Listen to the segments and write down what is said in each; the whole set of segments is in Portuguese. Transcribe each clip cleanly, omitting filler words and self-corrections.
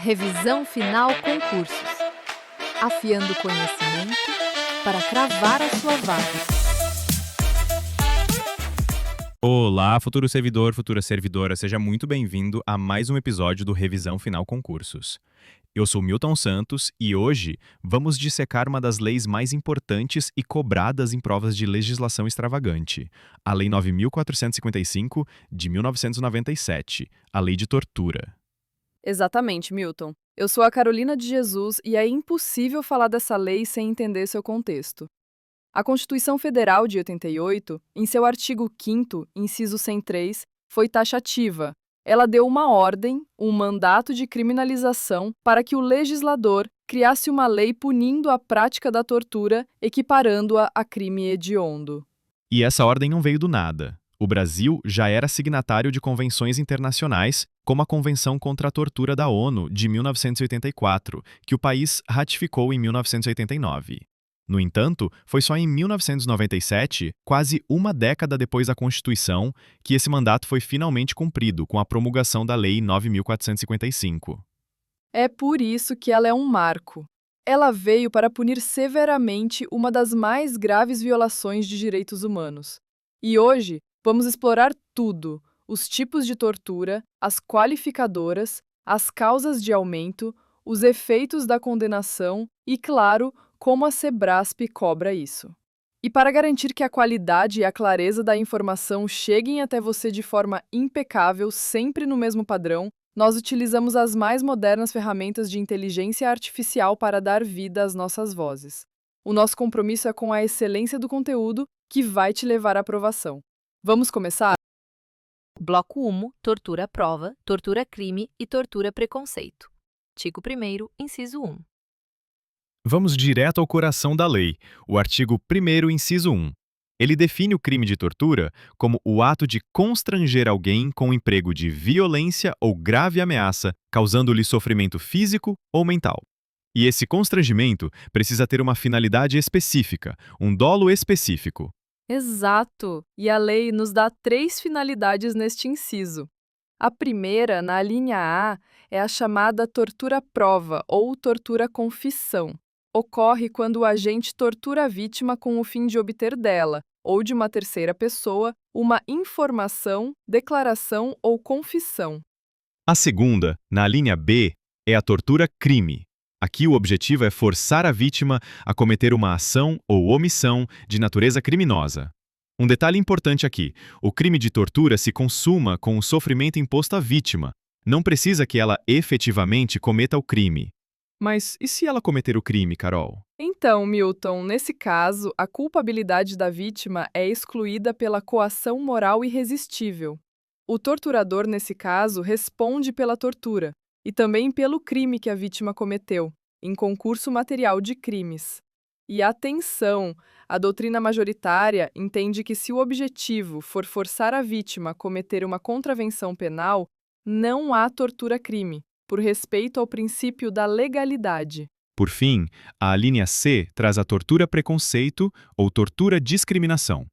Revisão Final Concursos. Afiando o conhecimento para cravar a sua vaga. Olá, futuro servidor, futura servidora, seja muito bem-vindo a mais um episódio do Revisão Final Concursos. Eu sou Milton Santos e hoje vamos dissecar uma das leis mais importantes e cobradas em provas de legislação extravagante, a Lei 9.455 de 1997, a Lei de Tortura. Exatamente, Milton. Eu sou a Carolina de Jesus e é impossível falar dessa lei sem entender seu contexto. A Constituição Federal de 88, em seu artigo 5º, inciso 103, foi taxativa. Ela deu uma ordem, um mandato de criminalização para que o legislador criasse uma lei punindo a prática da tortura, equiparando-a a crime hediondo. E essa ordem não veio do nada. O Brasil já era signatário de convenções internacionais, como a Convenção contra a Tortura da ONU de 1984, que o país ratificou em 1989. No entanto, foi só em 1997, quase uma década depois da Constituição, que esse mandato foi finalmente cumprido com a promulgação da Lei 9.455. É por isso que ela é um marco. Ela veio para punir severamente uma das mais graves violações de direitos humanos. E hoje, vamos explorar tudo: os tipos de tortura, as qualificadoras, as causas de aumento, os efeitos da condenação e, claro, como a Sebrasp cobra isso. E para garantir que a qualidade e a clareza da informação cheguem até você de forma impecável, sempre no mesmo padrão, nós utilizamos as mais modernas ferramentas de inteligência artificial para dar vida às nossas vozes. O nosso compromisso é com a excelência do conteúdo que vai te levar à aprovação. Vamos começar? Bloco 1, tortura prova, tortura crime e tortura preconceito. Artigo 1º, inciso 1. Vamos direto ao coração da lei, o artigo 1º, inciso 1. Ele define o crime de tortura como o ato de constranger alguém com o emprego de violência ou grave ameaça, causando-lhe sofrimento físico ou mental. E esse constrangimento precisa ter uma finalidade específica, um dolo específico. Exato! E a lei nos dá 3 finalidades neste inciso. A primeira, na linha A, é a chamada tortura prova ou tortura confissão. Ocorre quando o agente tortura a vítima com o fim de obter dela, ou de uma terceira pessoa, uma informação, declaração ou confissão. A segunda, na linha B, é a tortura crime. Aqui o objetivo é forçar a vítima a cometer uma ação ou omissão de natureza criminosa. Um detalhe importante aqui: o crime de tortura se consuma com o sofrimento imposto à vítima. Não precisa que ela efetivamente cometa o crime. Mas e se ela cometer o crime, Carol? Então, Milton, nesse caso, a culpabilidade da vítima é excluída pela coação moral irresistível. O torturador, nesse caso, responde pela tortura e também pelo crime que a vítima cometeu, em concurso material de crimes. E atenção, a doutrina majoritária entende que se o objetivo for forçar a vítima a cometer uma contravenção penal, não há tortura-crime, por respeito ao princípio da legalidade. Por fim, a linha C traz a tortura preconceito ou tortura discriminação.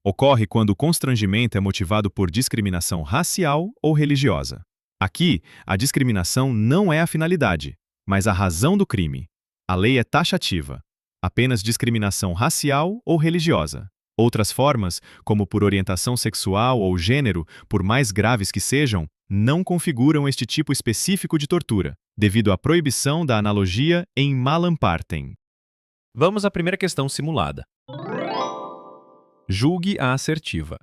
Ocorre quando o constrangimento é motivado por discriminação racial ou religiosa. Aqui, a discriminação não é a finalidade, mas a razão do crime. A lei é taxativa. Apenas discriminação racial ou religiosa. Outras formas, como por orientação sexual ou gênero, por mais graves que sejam, não configuram este tipo específico de tortura, devido à proibição da analogia em Malam Partem. Vamos à primeira questão simulada. Julgue a assertiva.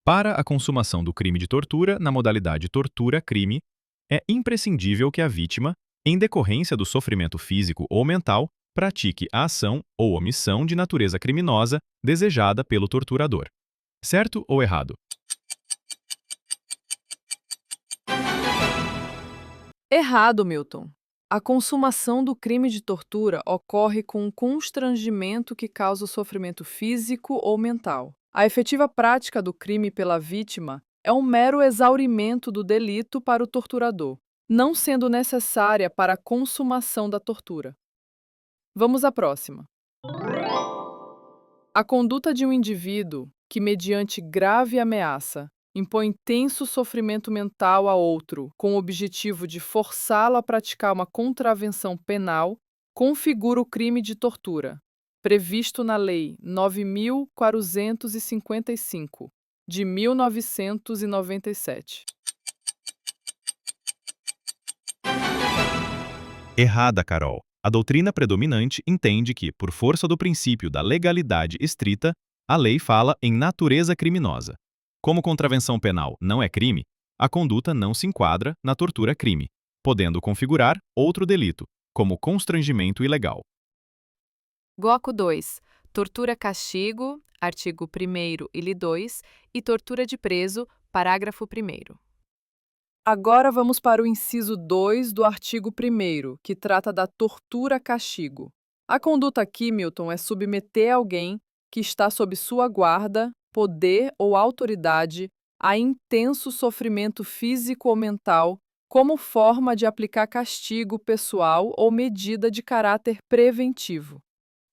Para a consumação do crime de tortura na modalidade tortura-crime, é imprescindível que a vítima, em decorrência do sofrimento físico ou mental, pratique a ação ou omissão de natureza criminosa desejada pelo torturador. Certo ou errado? Errado, Milton. A consumação do crime de tortura ocorre com um constrangimento que causa o sofrimento físico ou mental. A efetiva prática do crime pela vítima é um mero exaurimento do delito para o torturador, não sendo necessária para a consumação da tortura. Vamos à próxima. A conduta de um indivíduo que, mediante grave ameaça, impõe intenso sofrimento mental a outro, com o objetivo de forçá-lo a praticar uma contravenção penal, configura o crime de tortura, previsto na Lei 9.455, de 1997. Errada, Carol. A doutrina predominante entende que, por força do princípio da legalidade estrita, a lei fala em natureza criminosa. Como contravenção penal não é crime, a conduta não se enquadra na tortura-crime, podendo configurar outro delito, como constrangimento ilegal. Bloco 2. Tortura-castigo, artigo 1º e 2, e tortura de preso, parágrafo 1º. Agora vamos para o inciso 2 do artigo 1º, que trata da tortura-castigo. A conduta aqui, Milton, é submeter alguém que está sob sua guarda, poder ou autoridade a intenso sofrimento físico ou mental como forma de aplicar castigo pessoal ou medida de caráter preventivo.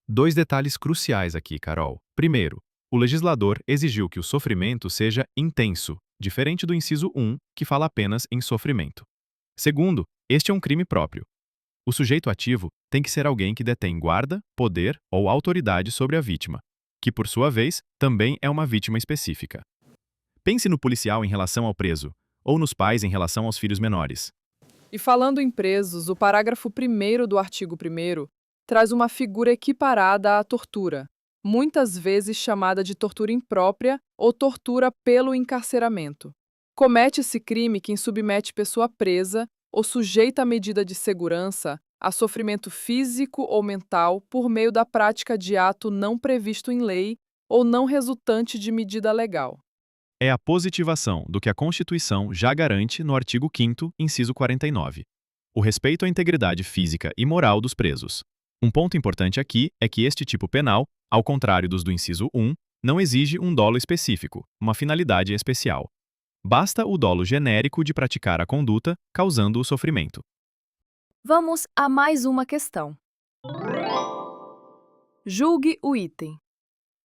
Dois detalhes cruciais aqui, Carol. Primeiro, o legislador exigiu que o sofrimento seja intenso, diferente do inciso 1, que fala apenas em sofrimento. Segundo, este é um crime próprio. O sujeito ativo tem que ser alguém que detém guarda, poder ou autoridade sobre a vítima, que, por sua vez, também é uma vítima específica. Pense no policial em relação ao preso, ou nos pais em relação aos filhos menores. E falando em presos, o parágrafo 1º do artigo 1º traz uma figura equiparada à tortura, muitas vezes chamada de tortura imprópria ou tortura pelo encarceramento. Comete-se crime quem submete pessoa presa ou sujeita a medida de segurança a sofrimento físico ou mental por meio da prática de ato não previsto em lei ou não resultante de medida legal. É a positivação do que a Constituição já garante no artigo 5º, inciso 49. O respeito à integridade física e moral dos presos. Um ponto importante aqui é que este tipo penal, ao contrário dos do inciso 1, não exige um dolo específico, uma finalidade especial. Basta o dolo genérico de praticar a conduta, causando o sofrimento. Vamos a mais uma questão. Julgue o item.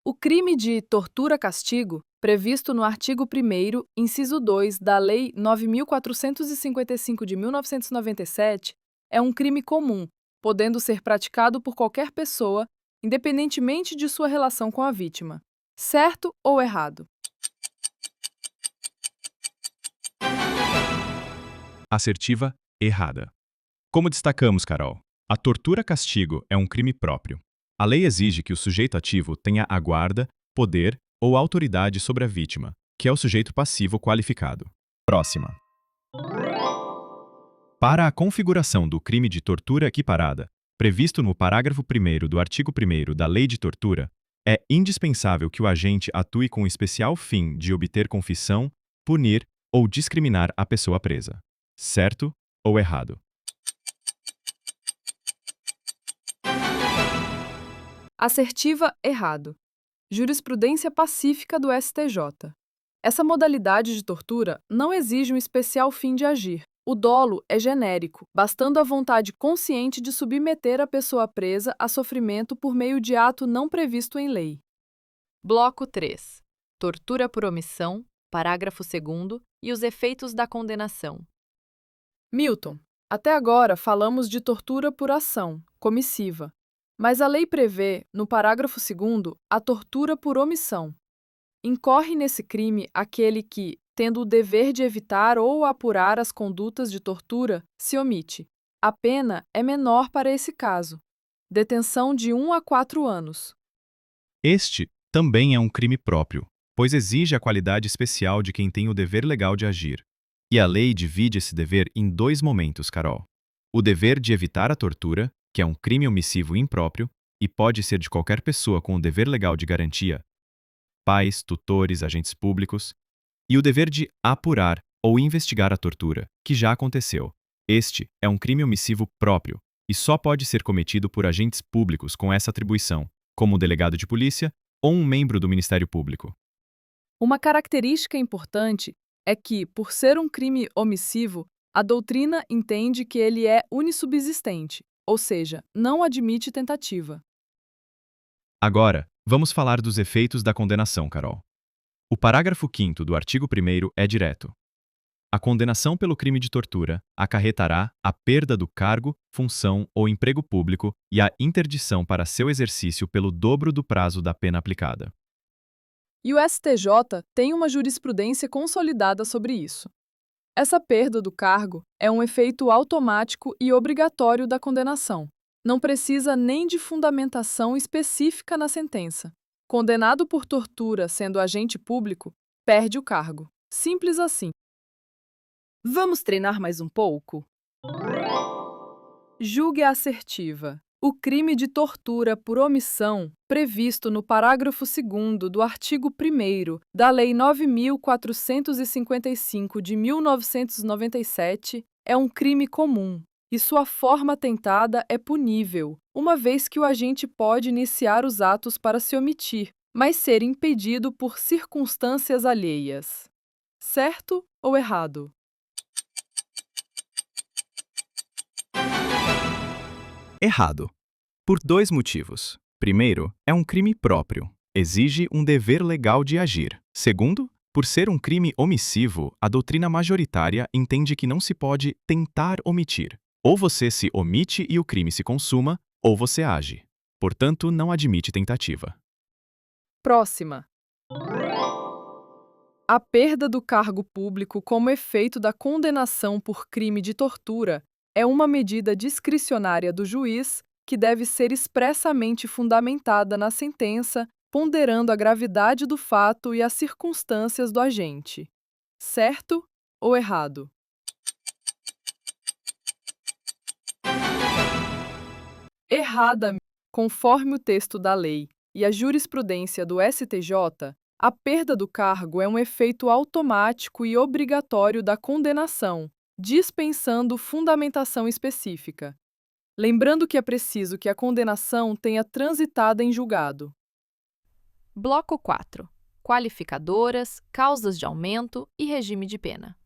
O crime de tortura-castigo, previsto no artigo 1º, inciso 2 da Lei 9.455 de 1997, é um crime comum, podendo ser praticado por qualquer pessoa, independentemente de sua relação com a vítima. Certo ou errado? Assertiva, errada. Como destacamos, Carol, a tortura-castigo é um crime próprio. A lei exige que o sujeito ativo tenha a guarda, poder ou autoridade sobre a vítima, que é o sujeito passivo qualificado. Próxima. Para a configuração do crime de tortura equiparada, previsto no parágrafo 1º do artigo 1º da Lei de Tortura, é indispensável que o agente atue com o especial fim de obter confissão, punir ou discriminar a pessoa presa. Certo ou errado? Assertiva, errado. Jurisprudência pacífica do STJ. Essa modalidade de tortura não exige um especial fim de agir. O dolo é genérico, bastando a vontade consciente de submeter a pessoa presa a sofrimento por meio de ato não previsto em lei. Bloco 3. Tortura por omissão, parágrafo 2º, e os efeitos da condenação. Milton, até agora falamos de tortura por ação, comissiva, mas a lei prevê, no parágrafo 2º, a tortura por omissão. Incorre nesse crime aquele que, tendo o dever de evitar ou apurar as condutas de tortura, se omite. A pena é menor para esse caso. Detenção de 1 a 4 anos. Este também é um crime próprio, pois exige a qualidade especial de quem tem o dever legal de agir. E a lei divide esse dever em dois momentos, Carol. O dever de evitar a tortura, que é um crime omissivo impróprio, e pode ser de qualquer pessoa com o dever legal de garantia, pais, tutores, agentes públicos, e o dever de apurar ou investigar a tortura, que já aconteceu. Este é um crime omissivo próprio e só pode ser cometido por agentes públicos com essa atribuição, como um delegado de polícia ou um membro do Ministério Público. Uma característica importante é que, por ser um crime omissivo, a doutrina entende que ele é unissubsistente, ou seja, não admite tentativa. Agora, vamos falar dos efeitos da condenação, Carol. O parágrafo 5º do artigo 1º é direto. A condenação pelo crime de tortura acarretará a perda do cargo, função ou emprego público e a interdição para seu exercício pelo dobro do prazo da pena aplicada. E o STJ tem uma jurisprudência consolidada sobre isso. Essa perda do cargo é um efeito automático e obrigatório da condenação. Não precisa nem de fundamentação específica na sentença. Condenado por tortura sendo agente público, perde o cargo. Simples assim. Vamos treinar mais um pouco? Julgue a assertiva. O crime de tortura por omissão, previsto no parágrafo 2º do artigo 1º da Lei 9.455 de 1997, é um crime comum, e sua forma tentada é punível, uma vez que o agente pode iniciar os atos para se omitir, mas ser impedido por circunstâncias alheias. Certo ou errado? Errado. Por dois motivos. Primeiro, é um crime próprio. Exige um dever legal de agir. Segundo, por ser um crime omissivo, a doutrina majoritária entende que não se pode tentar omitir. Ou você se omite e o crime se consuma, ou você age. Portanto, não admite tentativa. Próxima. A perda do cargo público como efeito da condenação por crime de tortura é uma medida discricionária do juiz que deve ser expressamente fundamentada na sentença, ponderando a gravidade do fato e as circunstâncias do agente. Certo ou errado? Errada. Conforme o texto da lei e a jurisprudência do STJ, a perda do cargo é um efeito automático e obrigatório da condenação, dispensando fundamentação específica. Lembrando que é preciso que a condenação tenha transitado em julgado. Bloco 4. Qualificadoras, causas de aumento e regime de pena.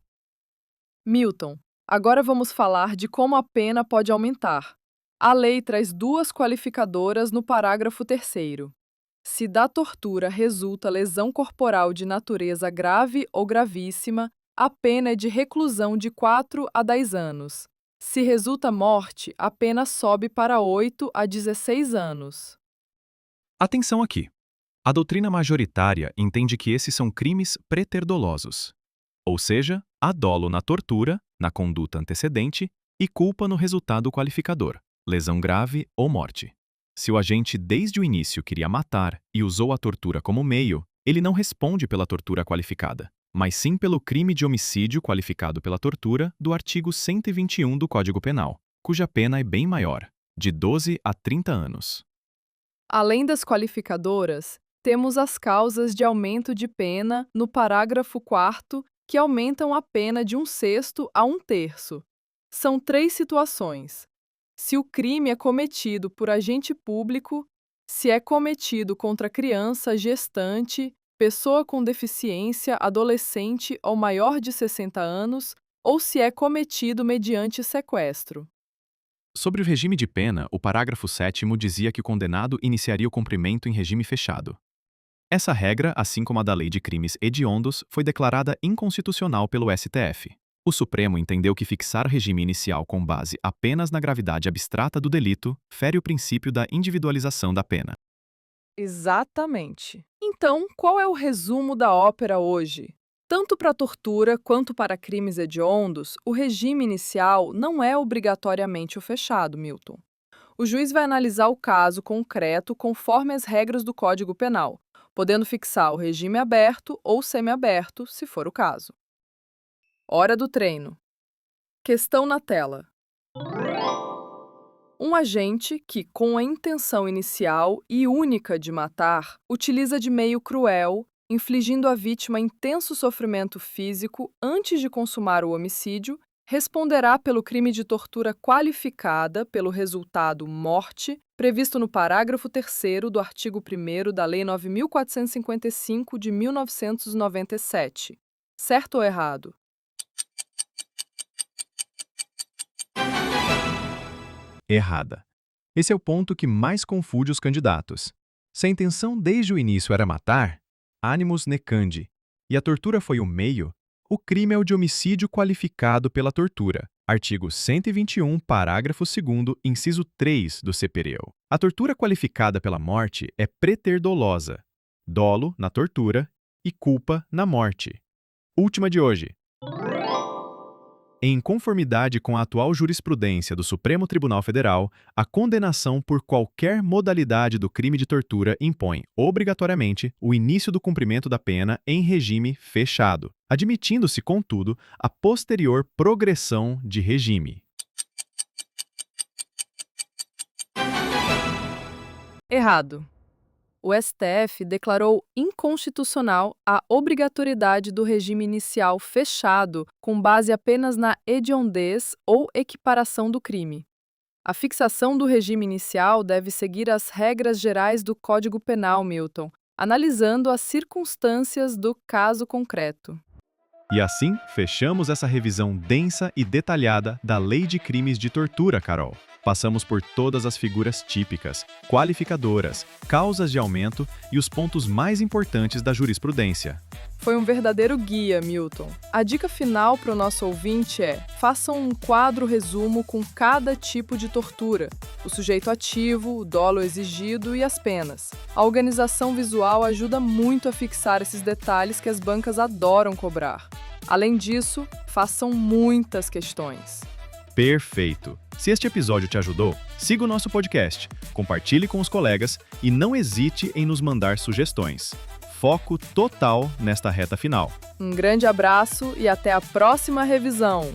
Milton, agora vamos falar de como a pena pode aumentar. A lei traz duas qualificadoras no parágrafo 3º. Se da tortura resulta lesão corporal de natureza grave ou gravíssima, a pena é de reclusão de 4 a 10 anos. Se resulta morte, a pena sobe para 8 a 16 anos. Atenção aqui. A doutrina majoritária entende que esses são crimes preterdolosos. Ou seja, há dolo na tortura, na conduta antecedente, e culpa no resultado qualificador, lesão grave ou morte. Se o agente desde o início queria matar e usou a tortura como meio, ele não responde pela tortura qualificada, mas sim pelo crime de homicídio qualificado pela tortura do artigo 121 do Código Penal, cuja pena é bem maior, de 12 a 30 anos. Além das qualificadoras, temos as causas de aumento de pena no parágrafo 4º, que aumentam a pena de 1/6 a 1/3. São 3 situações. Se o crime é cometido por agente público, se é cometido contra criança, gestante, pessoa com deficiência, adolescente ou maior de 60 anos, ou se é cometido mediante sequestro. Sobre o regime de pena, o parágrafo 7º dizia que o condenado iniciaria o cumprimento em regime fechado. Essa regra, assim como a da Lei de Crimes Hediondos, foi declarada inconstitucional pelo STF. O Supremo entendeu que fixar regime inicial com base apenas na gravidade abstrata do delito fere o princípio da individualização da pena. Exatamente. Então, qual é o resumo da ópera hoje? Tanto para tortura quanto para crimes hediondos, o regime inicial não é obrigatoriamente o fechado, Milton. O juiz vai analisar o caso concreto conforme as regras do Código Penal, podendo fixar o regime aberto ou semiaberto, se for o caso. Hora do treino. Questão na tela. Um agente que, com a intenção inicial e única de matar, utiliza de meio cruel, infligindo à vítima intenso sofrimento físico antes de consumar o homicídio, responderá pelo crime de tortura qualificada pelo resultado morte, previsto no parágrafo 3º do artigo 1º da Lei 9.455 de 1997. Certo ou errado? Errada. Esse é o ponto que mais confunde os candidatos. Se a intenção desde o início era matar, animus necandi, e a tortura foi o meio, o crime é o de homicídio qualificado pela tortura. Artigo 121, parágrafo 2º, inciso 3 do CPREU. A tortura qualificada pela morte é preterdolosa, dolo na tortura e culpa na morte. Última de hoje. Em conformidade com a atual jurisprudência do Supremo Tribunal Federal, a condenação por qualquer modalidade do crime de tortura impõe, obrigatoriamente, o início do cumprimento da pena em regime fechado, admitindo-se, contudo, a posterior progressão de regime. Errado. O STF declarou inconstitucional a obrigatoriedade do regime inicial fechado com base apenas na hediondez ou equiparação do crime. A fixação do regime inicial deve seguir as regras gerais do Código Penal, Milton, analisando as circunstâncias do caso concreto. E assim, fechamos essa revisão densa e detalhada da Lei de Crimes de Tortura, Carol. Passamos por todas as figuras típicas, qualificadoras, causas de aumento e os pontos mais importantes da jurisprudência. Foi um verdadeiro guia, Milton. A dica final para o nosso ouvinte é: façam um quadro resumo com cada tipo de tortura, o sujeito ativo, o dolo exigido e as penas. A organização visual ajuda muito a fixar esses detalhes que as bancas adoram cobrar. Além disso, façam muitas questões. Perfeito! Se este episódio te ajudou, siga o nosso podcast, compartilhe com os colegas e não hesite em nos mandar sugestões. Foco total nesta reta final. Um grande abraço e até a próxima revisão!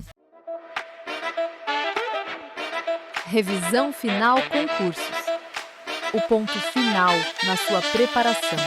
Revisão Final Concursos. O ponto final na sua preparação.